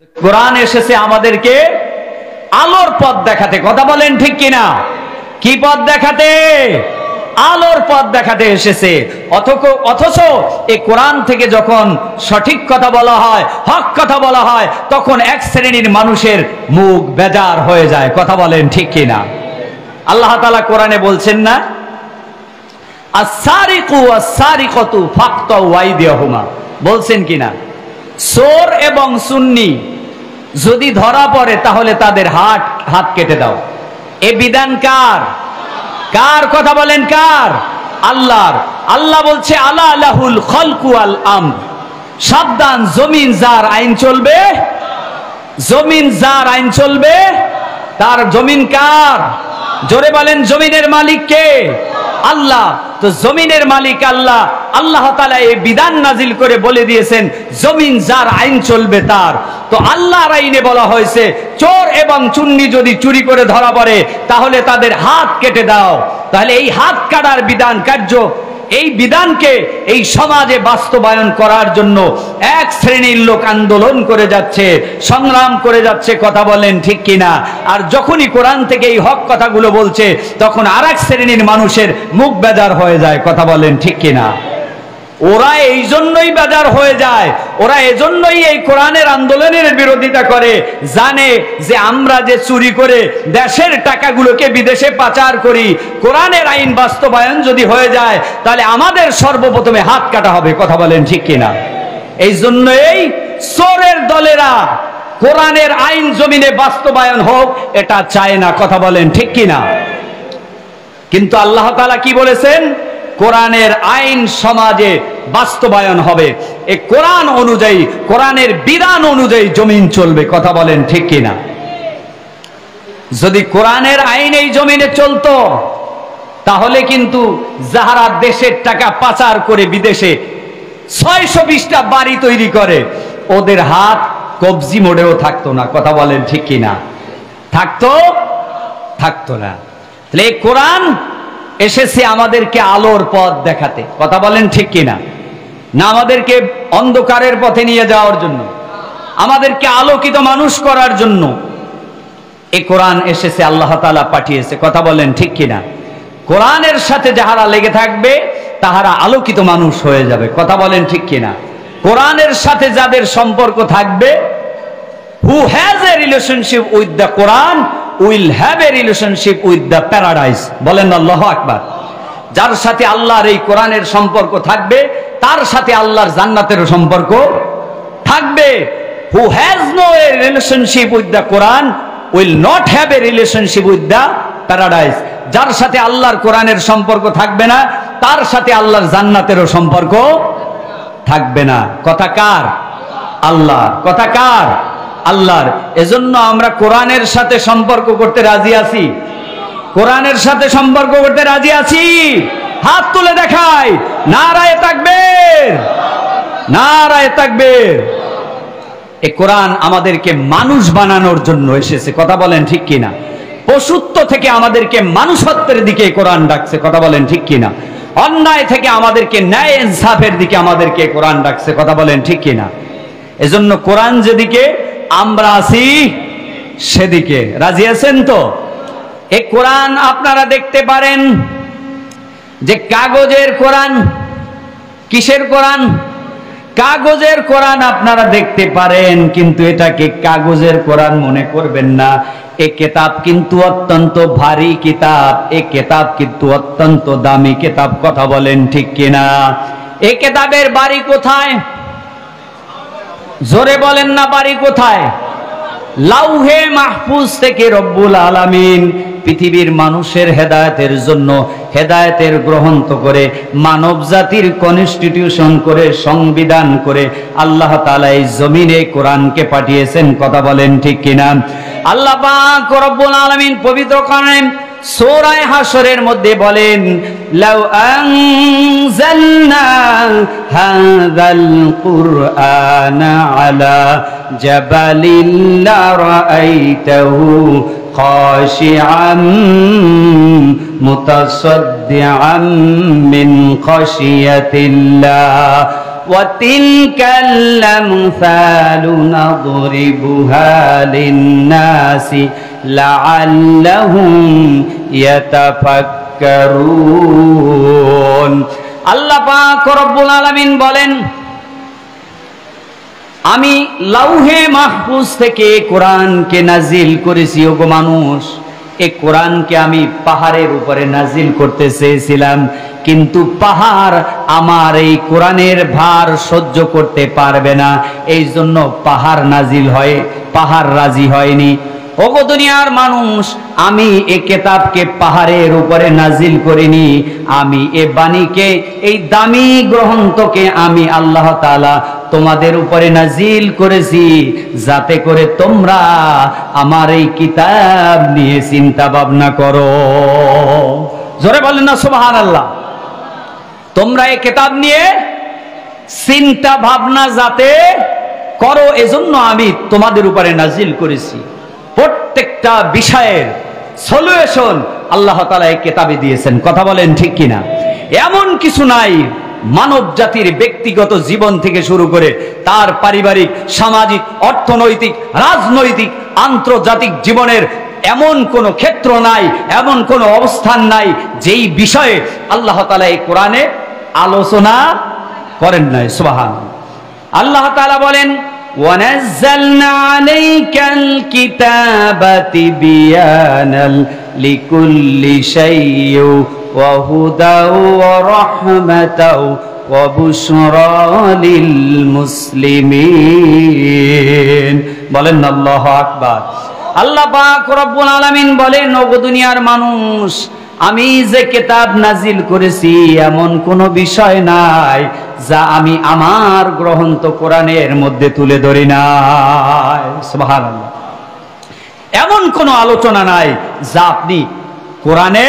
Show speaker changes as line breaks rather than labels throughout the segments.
কোরআন এসেছে আমাদেরকে আলোর পথ দেখাতে, কথা বলেন ঠিক কিনা? কি পথ দেখাতে? আলোর পথ দেখাতে এসেছে। অথচ এই কোরআন থেকে যখন সঠিক কথা বলা হয়, হক কথা বলা হয়, তখন এক শ্রেণীর মানুষের মুখ বেজার হয়ে যায়, কথা বলেন ঠিক কিনা? আল্লাহ তাআলা কোরআনে বলছেন না, আস-সারিকু ওয়াস-সারিকাতু ফাকতাউ আইদিয়াহুমা, বলছেন কিনা? চোর এবং সুন্নি যদি ধরা পড়ে তাহলে তাদের হাত কেটে দাও। এ বিধান কার? কার? কথা বলেন কার? আল্লাহর। আল্লাহ বলছে আলা লাহুল খালকু ওয়াল আমর, সাবধান, জমিন যার আইন চলবে, জমিন যার আইন চলবে, তার জমিন কার? জোরে বলেন, জমিনের মালিক কে? আল্লাহ। তো জমিনের মালিক আল্লাহ। আল্লাহ তাআলা এই বিধান নাজিল করে বলে দিয়েছেন জমিন যার আইন চলবে তার। তো আল্লাহর আইনে বলা হয়েছে চোর এবং চুন্নি যদি চুরি করে ধরা পড়ে তাহলে তাদের হাত কেটে দাও। তাহলে এই হাত কাটার বিধান কার্য, এই বিধানকে এই সমাজে বাস্তবায়ন করার জন্য এক শ্রেণীর লোক আন্দোলন করে যাচ্ছে, সংগ্রাম করে যাচ্ছে, কথা বলেন ঠিক কিনা? আর যখনই কোরআন থেকে এই হক কথাগুলো বলছে তখন আরেক শ্রেণীর মানুষের মুখ বেজার হয়ে যায়, কথা বলেন ঠিক কিনা? ওরা এই জন্যই বেজার হয়ে যায়, ওরা এজন্যই এই কোরআনের আন্দোলনের বিরোধিতা করে, জানে যে আমরা যে চুরি করে দেশের টাকাগুলোকে বিদেশে পাচার করি, কোরআনের আইন বাস্তবায়ন যদি হয়ে যায় তাহলে আমাদের সর্বপ্রথমে হাত কাটা হবে, কথা বলেন ঠিক কিনা? এই জন্যই চোরের দলেরা কোরআনের আইন জমিনে বাস্তবায়ন হোক এটা চায় না, কথা বলেন ঠিক কিনা? কিন্তু আল্লাহ তাআলা কি বলেছেন? কোরআনের আইন সমাজে বাস্তবায়ন হবে, এই কোরআন অনুযায়ী, কোরআনের বিধান অনুযায়ী জমিন চলবে, কথা বলেন ঠিক কিনা? যদি কোরআনের আইন এই জমিনে চলতো তাহলে কিন্তু যাহারা দেশের টাকা পাচার করে বিদেশে 620টা বাড়ি তৈরি করে ওদের হাত কবজি মোড়েও থাকতো না, কথা বলেন ঠিক কিনা? থাকতো না। তাহলে এই কোরআন এসেছে আমাদেরকে আলোর পথ দেখাতে, কথা বলেন ঠিক কিনা? না আমাদেরকে অন্ধকারের পথে নিয়ে যাওয়ার জন্য, আমাদেরকে আলোকিত মানুষ করার জন্য এই কোরআন এসেছে, আল্লাহ তাআলা পাঠিয়েছে, কথা বলেন ঠিক কিনা? কোরআনের সাথে যাহারা লেগে থাকবে তাহারা আলোকিত মানুষ হয়ে যাবে, কথা বলেন ঠিক কিনা? কোরআনের সাথে যাদের সম্পর্ক থাকবে, who has a relationship with the Quran will have a relationship with the paradise, বলেন আল্লাহু আকবার। যার সাথে আল্লাহর এই কোরআনের সম্পর্ক থাকবে তার সাথে আল্লাহর জান্নাতেরও সম্পর্ক থাকবে। who has no relationship with the Quran will not have a relationship with the paradise, যার সাথে আল্লাহর কোরআনের সম্পর্ক থাকবে না তার সাথে আল্লাহর জান্নাতেরও সম্পর্ক থাকবে না। কথা কার? আল্লাহর। কথা কার? আল্লাহর। এজন্য আমরা কোরআনের সাথে সম্পর্ক করতে রাজি আছি, কোরআনের সাথে সম্পর্ক করতে রাজি আছি। হাত তুলে দেখাই, নারায়ে তাকবীর, নারায়ে তাকবীর। এই কোরআন আমাদেরকে মানুষ বানানোর জন্য এসেছে, কথা বলেন ঠিক কিনা? পশুত্ব থেকে আমাদেরকে মানুষত্বের দিকে কোরআন ডাকছে, কথা বলেন ঠিক কিনা? অন্যায় থেকে আমাদেরকে ন্যায় ইনসাফের দিকে আমাদেরকে কোরআন ডাকছে, কথা বলেন ঠিক কিনা? এজন্য কোরআন যেদিকে আমরা আছি সেদিকে। রাজি আছেন তো? এই কোরআন আপনারা দেখতে পারেন যে কাগজের কোরআন। কিসের কোরআন? কাগজের কোরআন আপনারা দেখতে পারেন, কিন্তু এটাকে কাগজের কোরআন মনে করবেন না। এই কিতাব কিন্তু অত্যন্ত ভারী কিতাব, এই কিতাব কিন্তু অত্যন্ত দামি কিতাব, কথা বলেন ঠিক কিনা? এই কিতাবের বাড়ি কোথায়? জোরে বলেন না, বাড়ি কোথায়? লাউহে মাহফুজ থেকে রব্বুল আলামিন পৃথিবীর মানুষের হেদায়েতের জন্য হেদায়েতের গ্রন্থ করে মানব জাতির কনস্টিটিউশন করে সংবিধান করে আল্লাহ তাআলা এই জমিনে কোরআনকে পাঠিয়েছেন, কথা বলেন ঠিক কিনা? আল্লাহ পাক রব্বুল আলামিন পবিত্র কোরআনে সূরা হাশরের মধ্যে বলেন, লাউ আনজালনা হাযাল কুরআনা আলা জাবালিন লারাআইতাহু খাশিআন মুতাসাদ্দিআন মিন খাশিয়াতিল্লাহ وتلك الأمثال نضربها للناس لعلهم يتفكرون আল্লাহ পাক রব্বুল আলামিন বলেন, আমি লাউহে মাহফুজ থেকে কোরআনকে নাজিল করেছি। ওগো মানুষ, এই কোরআনকে আমি পাহাড়ের উপরে নাজিল করতে চেয়েছিলাম, কিন্তু পাহাড় আমার এই কোরআনের ভার সহ্য করতে পারবে না, এই জন্য পাহাড় রাজি হয়নি। ওগো দুনিয়ার মানুষ, আমি এই কিতাবকে পাহাড়ের উপরে নাজিল করিনি, আমি এ বাণীকে, এই দামি গ্রন্থকে আমি আল্লাহ তাআলা তোমাদের উপরে নাজিল করেছি, যাতে করে তোমরা আমার এই কিতাব নিয়ে চিন্তা ভাবনা করো। জোরে বলেন না সুবহানাল্লাহ। তোমরা এই কিতাব নিয়ে চিন্তা ভাবনা যাতে করো, এজন্য আমি তোমাদের উপরে নাজিল করেছি। প্রত্যেকটা বিষয়ের সলিউশন আল্লাহ তাআলা এই কিতাবে দিয়েছেন। কথা বলেন ঠিক কিনা? এমন কিছু নাই মানব জাতির ব্যক্তিগত জীবন থেকে শুরু করে তার পারিবারিক, সামাজিক, অর্থনৈতিক, রাজনৈতিক, আন্তর্জাতিক জীবনের এমন কোন ক্ষেত্র নাই, এমন কোন অবস্থান নাই যেই বিষয়ে আল্লাহ তাআলা এই কোরআনে আলোচনা করেন নাই। সুবহানাল্লাহ। আল্লাহ তাআলা বলেন, وَنَزَّلْنَا عَلَيْكَ الْكِتَابَ تِبْيَانًا لِكُلِّ شَيْءٍ وَهُدًى وَرَحْمَةً وَبُشْرَى لِلْمُسْلِمِينَ। বলেন আল্লাহু আকবার। আল্লাহ পাক রব্বুল আলামিন বলেন, ওগো দুনিয়ার মানুষ, আমি যে কিতাব নাজিল করেছি এমন কোন বিষয় নাই যা আমি আমার গ্রন্থ কোরআনের মধ্যে তুলে ধরি নাই। সুবহানাল্লাহ। এমন কোন আলোচনা নাই যা আপনি কোরআনে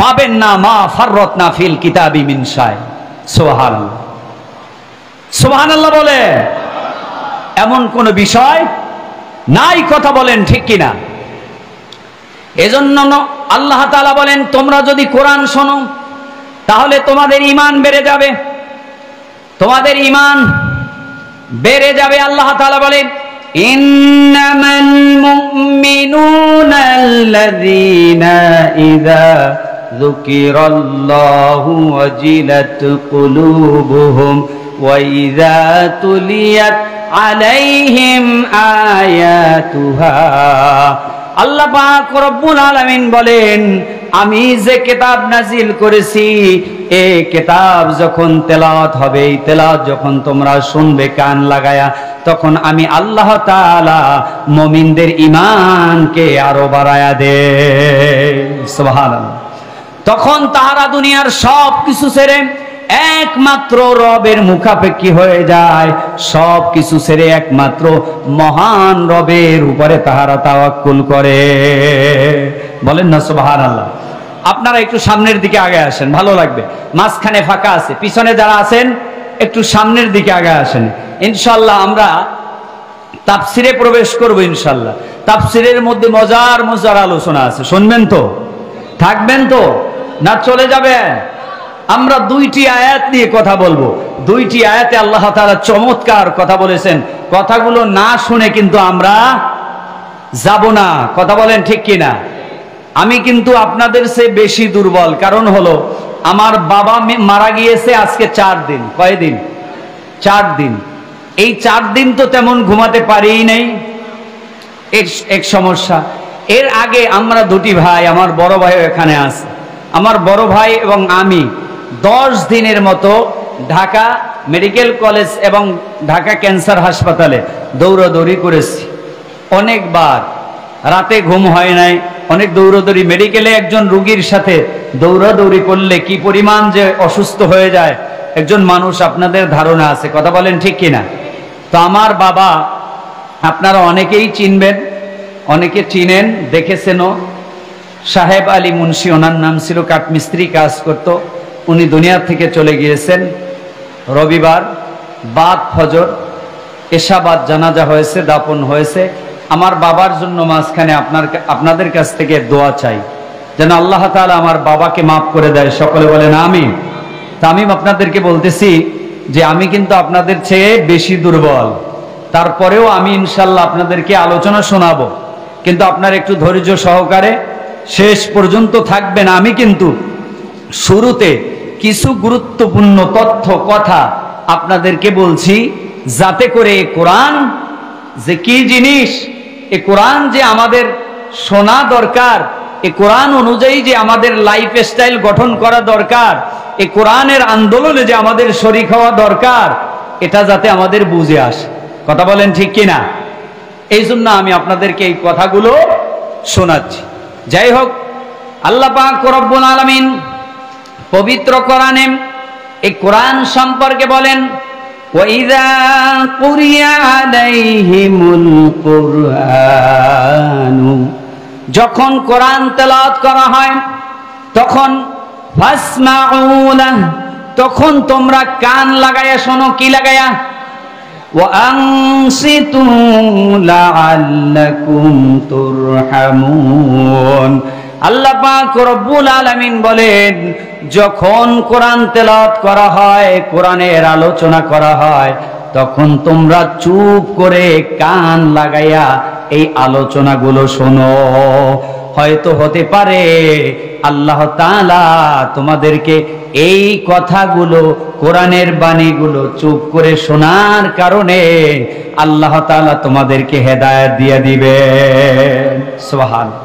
পাবেন না। মা ফাররাতনা ফিল কিতাবি মিন শাই। সুবহানাল্লাহ। সুবহানাল্লাহ বলে, এমন কোন বিষয় নাই। কথা বলেন ঠিক কিনা? এজন্য আল্লাহ তাআলা বলেন, তোমরা যদি কোরআন শোনো তাহলে তোমাদের ঈমান বেড়ে যাবে, তোমাদের ঈমান বেড়ে যাবে। আল্লাহ তাআলা বলেন, ইন্নামাল মুমিনুনা আল্লাযীনা ইযা যুকিরাল্লাহু ওয়াজিলাত কুলুবুহুম ওয়া ইযা তুলিয়াত আলাইহিম আয়াতুহা। আল্লাহ পাক রব্বুল আলামিন বলেন, আমি যে কিতাব নাজিল করেছি, এই কিতাব যখন তেলাওয়াত হবে, এই তেলাওয়াত যখন তোমরা শুনবে কান লাগায়া, তখন আমি আল্লাহ তাআলা মুমিনদের ঈমানকে আরো বাড়ায়া দেই। সুবহানাল্লাহ। তখন তাহারা দুনিয়ার সব কিছু ছেড়ে একমাত্র রবের মুখাপেক্ষী হয়ে যায়, সব কিছু ছেড়ে একমাত্র মহান রবের উপরে তাহারা তাওয়াক্কুল করে। বলেন না সুবহানাল্লাহ। আপনারা একটু সামনের দিকে আগে আসেন, ভালো লাগবে। মাঝখানে ফাঁকা আছে, পিছনে যারা আছেন একটু সামনের দিকে আগে আসেন। ইনশাআল্লাহ আমরা তাফসিরে প্রবেশ করব। ইনশাআল্লাহ তাফসিরের মধ্যে মজার মজার আলোচনা আছে, শুনবেন তো? থাকবেন তো না চলে যাবেন? আমরা দুইটি আয়াত নিয়ে কথা বলবো। দুইটি আয়াতে আল্লাহ তাআলা চমৎকার কথা বলেছেন। কথাগুলো না শুনে কিন্তু আমরা যাব না। কথা বলেন ঠিক কিনা? আমি কিন্তু আপনাদের চেয়ে বেশি দুর্বল। কারণ হলো, আমার বাবা মারা গিয়েছে আজকে 4 দিন। কয়দিন? 4 দিন। এই 4 দিন তো তেমন ঘুমাতে পারিই নাই, এক সমস্যা। এর আগে আমরা দুটি ভাই, আমার বড় ভাই এখানে আছে, আমার বড় ভাই এবং আমি 10 দিনের মতো ঢাকা মেডিকেল কলেজ এবং ঢাকা ক্যান্সার হাসপাতালে দৌড়াদৌড়ি করেছি। অনেকবার রাতে ঘুম হয় নাই, অনেক দৌড়াদৌড়ি। মেডিকেলে একজন রোগীর সাথে দৌড়াদৌড়ি করলে কি পরিমাণ যে অসুস্থ হয়ে যায় একজন মানুষ, আপনাদের ধারণা আছে। কথা বলেন ঠিক কিনা? তো আমার বাবা আপনারা অনেকেই চিনবেন, অনেকে চিনেন, দেখেছেনও। সাহেব আলী মুন্সি ওনার নাম ছিল, কাঠমিস্ত্রি কাজ করত। উনি দুনিয়া থেকে চলে গিয়েছেন রবিবার বাদ ফজর, এশাবাদ জানাজা হয়েছে, দাফন হয়েছে। আমার বাবার জন্য মাঝখানে আপনাদের কাছ থেকে দোয়া চাই, যেন আল্লাহ তাআলা আমার বাবাকে মাফ করে দেয়। সকলে বলেন আমিন। তা আমি আপনাদেরকে বলতেছি যে আমি কিন্তু আপনাদের চেয়ে বেশি দুর্বল, তারপরেও আমি ইনশাল্লাহ আপনাদেরকে আলোচনা শোনাবো, কিন্তু আপনার একটু ধৈর্য সহকারে শেষ পর্যন্ত থাকবেন। আমি কিন্তু শুরুতে কিছু গুরুত্বপূর্ণ তথ্য কথা আপনাদেরকে বলছি, যাতে করে কোরআন যে কি জিনিস, এ কোরআন যে আমাদের শোনা দরকার, এ কোরআন অনুযায়ী যে আমাদের লাইফ স্টাইল গঠন করা দরকার, এ কোরআনের আন্দোলনে যে আমাদের শরীক হওয়া দরকার, এটা যাতে আমাদের বুঝে আসে। কথা বলেন ঠিক কিনা? এই জন্য আমি আপনাদেরকে এই কথাগুলো শোনাচ্ছি। যাই হোক, আল্লাহ পাক রব্বুল আলামিন পবিত্র কোরআনে এই কোরআন সম্পর্কে বলেন, ওয়াইযা কুরিয়া আলাইহিমুল কুরআনু, যখন কোরআন তেলাওয়াত করা হয় তখন ফাসমাউ লাহু, তখন তোমরা কান লাগায়া শোনো। কি লাগায়া? ওয়া আনসিতু লাআল্লাকুম তুরহামুন। আল্লাহ পাক রব্বুল আলামিন বলেন, যখন কোরআন তেলাওয়াত করা হয়, কোরআনের আলোচনা করা হয়, তখন তোমরা চুপ করে কান লাগাইয়া এই আলোচনাগুলো শোনো। হয়তো হতে পারে আল্লাহ তাআলা তোমাদেরকে এই কথাগুলো, কোরআনের বাণীগুলো চুপ করে শোনার কারণে আল্লাহ তাআলা তোমাদেরকে হেদায়েত দিয়ে দিবেন। সুবহানাল্লাহ।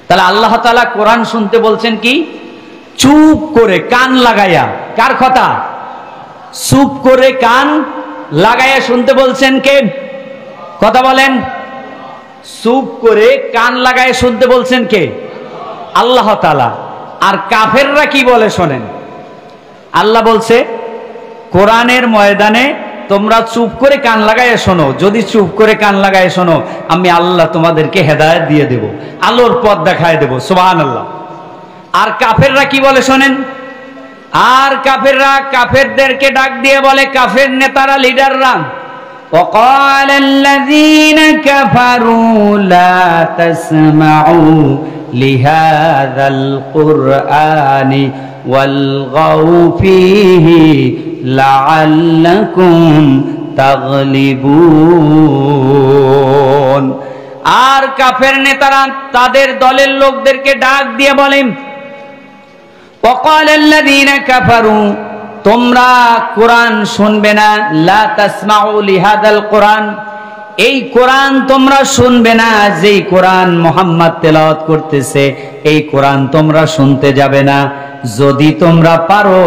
তাহলে আল্লাহ তাআলা কোরআন শুনতে বলছেন কি? চুপ করে কান লাগাইয়া। কার কথা? চুপ করে কান লাগাইয়া শুনতে বলছেন কে? কথা বলেন। চুপ করে কান লাগাইয়া শুনতে বলছেন কে? আল্লাহ তাআলা। আর কাফেররা কি বলে শোনেন। আল্লাহ বলছে কোরআনের ময়দানে তোমরা চুপ করে কান লাগাইয়া শোনো। যদি চুপ করে কান লাগাইয়া শোনো, আমি আল্লাহ তোমাদেরকে হেদায়েত দিয়ে দেব, আলোর পথ দেখায় দেব। সুবহানাল্লাহ। আর কাফেররা কি বলে শোনেন। আর কাফেররা কাফেরদেরকে ডাক দিয়ে বলে, কাফের নেতারা, লিডাররা, وقال الذين كفروا لا تسمعوا لهذا القرآن والغوا فيه لعلكم تغلبون। আর কাফের নেতারা তাদের দলের লোকদেরকে ডাক দিয়ে বলেন, وقال الذين كفروا, তোমরা কোরআন শুনবে না, লা তাসমাউ লিহাদাল কোরআন, এই কোরআন তোমরা শুনবে না, যেই কোরআন মুহাম্মদ তেলাওয়াত করতেছে এই কোরআন তোমরা শুনতে যাবে না। যদি তোমরা পারো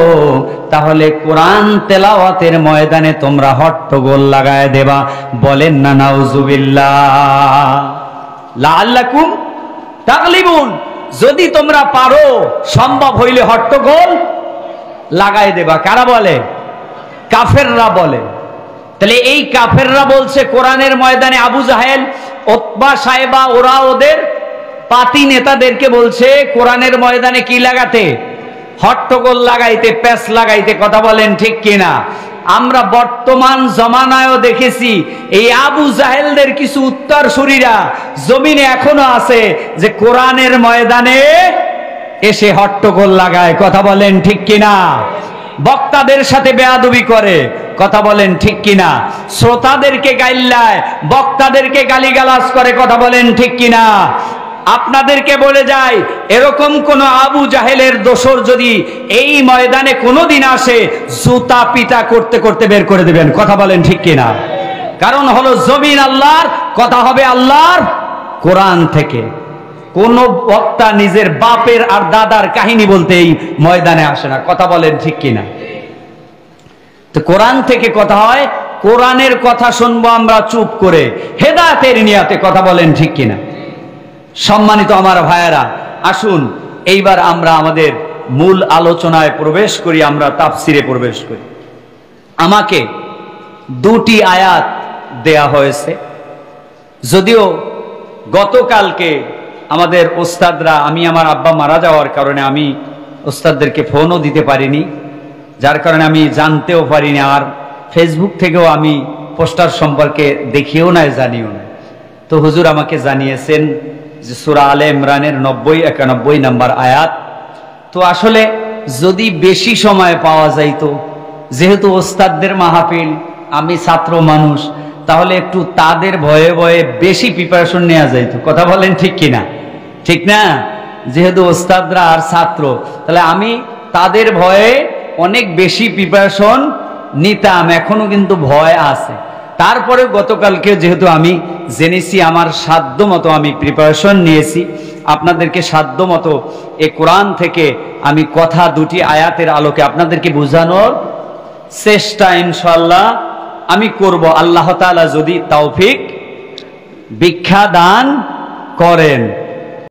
তাহলে কোরআন তেলাওয়াতের ময়দানে তোমরা হট্টগোল লাগায় দেবা। বলেন না নাউজুবিল্লাহ। লাআল্লাকুম তাগলিবুন, যদি তোমরা পারো, সম্ভব হইলে হট্টগোল লাগাই দেবা। কারা বলে? কাফেররা বলে। তাহলে এই কাফেররা বলছে কোরআনের ময়দানে, আবু জাহেল, উতবা, সাইবা, ওরা ওদের পাতি নেতাদেরকে বলছে কোরআনের ময়দানে কি লাগাতে? হট্টগোল লাগাইতে, প্যাচ লাগাইতে। কথা বলেন ঠিক কিনা? আমরা বর্তমান জমানায়ও দেখেছি এই আবু জাহেলদের কিছু উত্তরসূরিরা জমিনে এখনো আছে, যে কোরআনের ময়দানে এসে হট্টগোল লাগায়। কথা বলেন ঠিক কিনা? বক্তাদের সাথে বেয়াদবি করে। কথা বলেন ঠিক কিনা? শ্রোতাদেরকে গাইল্লায়, বক্তাদেরকে গালিগালাজ করে। কথা বলেন ঠিক কিনা? আপনাদেরকে বলে যাই, এরকম কোন আবু জাহেলের দোসর যদি এই ময়দানে কোনোদিন আসে, জুতা পিটা করতে করতে বের করে দেবেন। কথা বলেন ঠিক কিনা? কারণ হলো জমিন আল্লাহর, কথা হবে আল্লাহর কোরআন থেকে। কোন বক্তা নিজের বাপের আর দাদার কাহিনী বলতে এই ময়দানে আসে না। কথা বলেন ঠিক কিনা? তো কোরআন থেকে কথা হয়, কোরআনের কথা শুনবো আমরা চুপ করে, হেদায়েতের নিয়াতে। কথা বলেন ঠিক কিনা? সম্মানিত আমার ভাইয়েরা, আসুন এইবার আমরা আমাদের মূল আলোচনায় প্রবেশ করি, আমরা তাফসিরে প্রবেশ করি। আমাকে দুটি আয়াত দেয়া হয়েছে, যদিও গতকালকে আমাদের ওস্তাদরা, আমি আমার আব্বা মারা যাওয়ার কারণে আমি ওস্তাদদেরকে ফোনও দিতে পারিনি, যার কারণে আমি জানতেও পারিনি, আর ফেসবুক থেকেও আমি পোস্টার সম্পর্কে দেখিও না, জানিও না। তো হুজুর আমাকে জানিয়েছেন যে সূরা আলে ইমরানের 90-91 নম্বর আয়াত। তো আসলে যদি বেশি সময় পাওয়া যাইতো যেহেতু ওস্তাদদের মাহফিল, আমি ছাত্র মানুষ, তাহলে একটু তাদের ভয়ে ভয়ে বেশি প্রিপারেশন নেওয়া যাইতো। কথা বলেন ঠিক কিনা? ঠিক না? যেহেতু ওস্তাদরা আর ছাত্র, তাহলে আমি তাদের ভয়ে অনেক বেশি প্রিপারেশন নিতাম, এখনো কিন্তু ভয় আছে। তারপরে গতকালকে যেহেতু আমি জেনেছি, আমার সাধ্য মতো আমি প্রিপারেশন নিয়েছি, আপনাদেরকে সাধ্য মতো এই কোরআন থেকে আমি কথা দুটি আয়াতের আলোকে আপনাদেরকে বোঝানোর চেষ্টা ইনশাআল্লাহ আমি করব, আল্লাহ তাআলা যদি তৌফিক ভিক্ষা দান করেন।